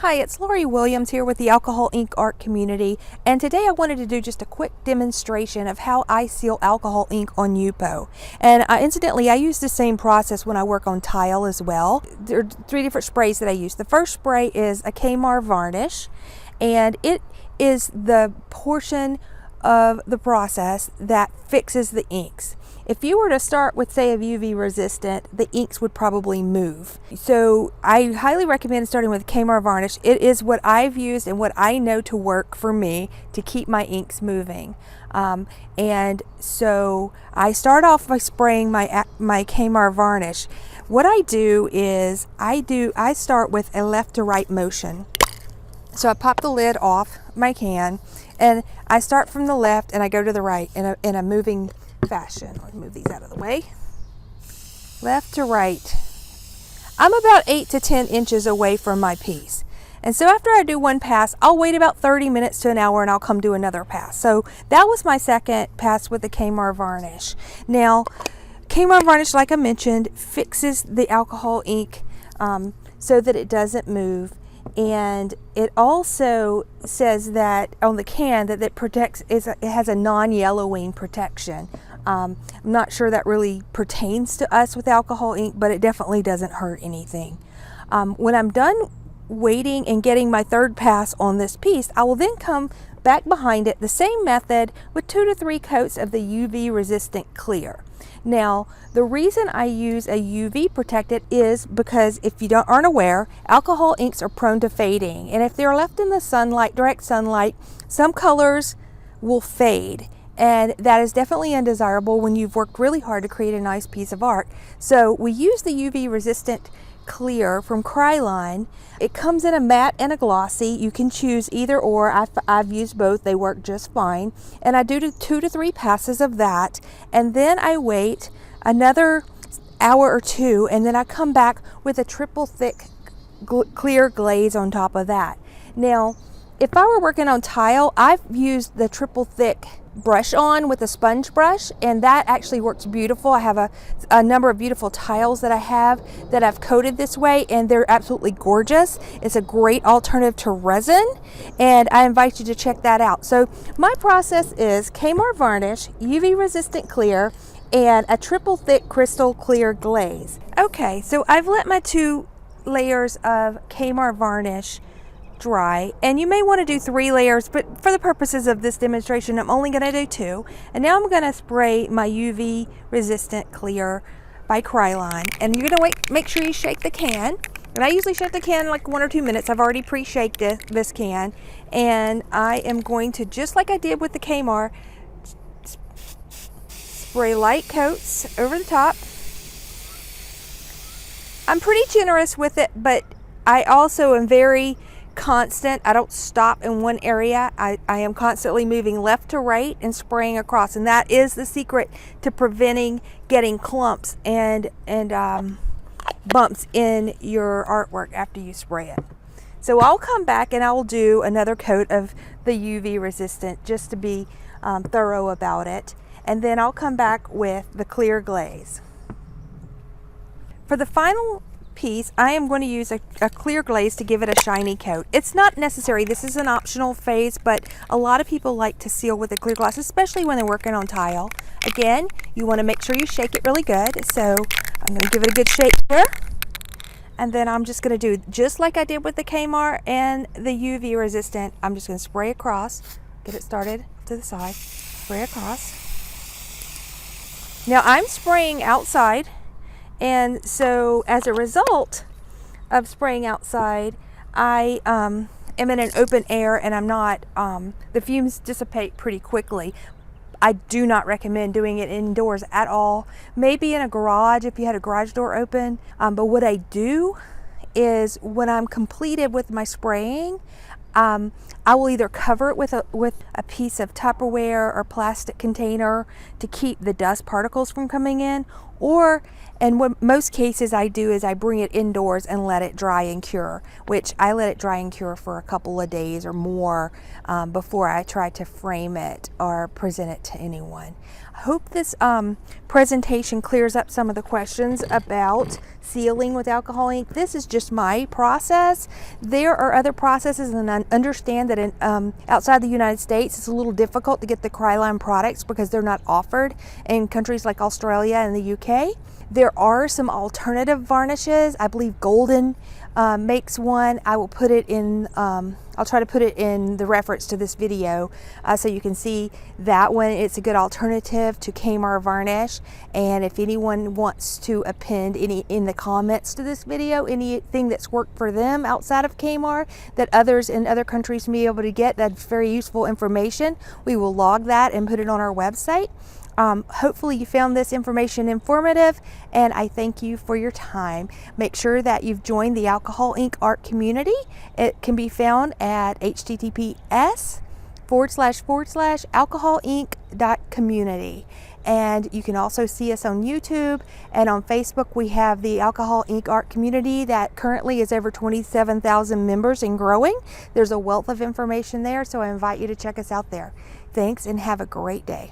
Hi, it's Laurie Williams here with the Alcohol Ink Art Community, and today I wanted to do just a quick demonstration of how I seal alcohol ink on Yupo. And incidentally, I use the same process when I work on tile as well. There are three different sprays that I use. The first spray is a kmart varnish, and it is the portion of the process that fixes the inks. If you were to start with, say, a UV resistant, the inks would probably move. So I highly recommend starting with kmart varnish. It is what I've used and what I know to work for me to keep my inks moving. And so I start off by spraying my kmart varnish. What I do is I start with a left to right motion. So I pop the lid off my can and I start from the left and I go to the right in a moving fashion. Let's move these out of the way. Left to right. I'm about 8 to 10 inches away from my piece. And so after I do one pass, I'll wait about 30 minutes to an hour and I'll come do another pass. So that was my second pass with the kmart varnish. Now, kmart varnish, like I mentioned, fixes the alcohol ink so that it doesn't move. And it also says that on the can that it protects, it has a non-yellowing protection. I'm not sure that really pertains to us with alcohol ink, but it definitely doesn't hurt anything. When I'm done waiting and getting my third pass on this piece, I will then come back behind it the same method with 2 to 3 coats of the UV resistant clear. Now, the reason I use a UV protectant is because if you aren't aware, alcohol inks are prone to fading. And if they're left in the sunlight, direct sunlight, some colors will fade. And that is definitely undesirable when you've worked really hard to create a nice piece of art. So we use the UV resistant clear from Krylon. It comes in a matte and a glossy. You can choose either or. I've used both. They work just fine. And I do 2 to 3 passes of that. And then I wait another hour or two. And then I come back with a triple thick clear glaze on top of that. Now, if I were working on tile, I've used the triple thick brush on with a sponge brush, and that actually works beautiful. I have a number of beautiful tiles that I've coated this way, and they're absolutely gorgeous. It's a great alternative to resin, and I invite you to check that out. So my process is kmart varnish, UV resistant clear, and a triple thick crystal clear glaze. Okay, so I've let my 2 layers of kmart varnish dry, and you may want to do 3 layers, but for the purposes of this demonstration I'm only going to do 2. And now I'm going to spray my UV resistant clear by Krylon, and you're going to make sure you shake the can. And I usually shake the can like 1 or 2 minutes. I've already pre-shaked this can, and I am going to, just like I did with the kmart, spray light coats over the top. I'm pretty generous with it, but I also am very constant. I don't stop in one area. I am constantly moving left to right and spraying across, and that is the secret to preventing getting clumps and bumps in your artwork after you spray it. So I'll come back and I will do another coat of the UV resistant just to be thorough about it, and then I'll come back with the clear glaze. For the final piece, I am going to use a clear glaze to give it a shiny coat. It's not necessary. This is an optional phase, but a lot of people like to seal with a clear glaze, especially when they're working on tile. Again, you want to make sure you shake it really good. So I'm going to give it a good shake here. And then I'm just going to do just like I did with the kmart and the UV resistant. I'm just going to spray across, get it started to the side, spray across. Now I'm spraying outside. And so as a result of spraying outside, I am in an open air, and I'm not, the fumes dissipate pretty quickly. I do not recommend doing it indoors at all. Maybe in a garage if you had a garage door open. But what I do is when I'm completed with my spraying, I will either cover it with a piece of Tupperware or plastic container to keep the dust particles from coming in, or, and what most cases I do is I bring it indoors and let it dry and cure, which I let it dry and cure for a couple of days or more before I try to frame it or present it to anyone. I hope this presentation clears up some of the questions about sealing with alcohol ink. This is just my process. There are other processes, and I understand that outside the United States it's a little difficult to get the Krylon products because they're not offered in countries like Australia and the UK. There are some alternative varnishes. I believe Golden makes one. I will put it in, I'll try to put it in the reference to this video so you can see that one. It's a good alternative to Kmart varnish. And if anyone wants to append any in the comments to this video, anything that's worked for them outside of Kmart that others in other countries may be able to get, that's very useful information. We will log that and put it on our website. Hopefully you found this information informative, and I thank you for your time. Make sure that you've joined the Alcohol Ink Art community. It can be found at https://alcoholink.community. And you can also see us on YouTube and on Facebook. We have the Alcohol Ink Art community that currently is over 27,000 members and growing. There's a wealth of information there, so I invite you to check us out there. Thanks, and have a great day.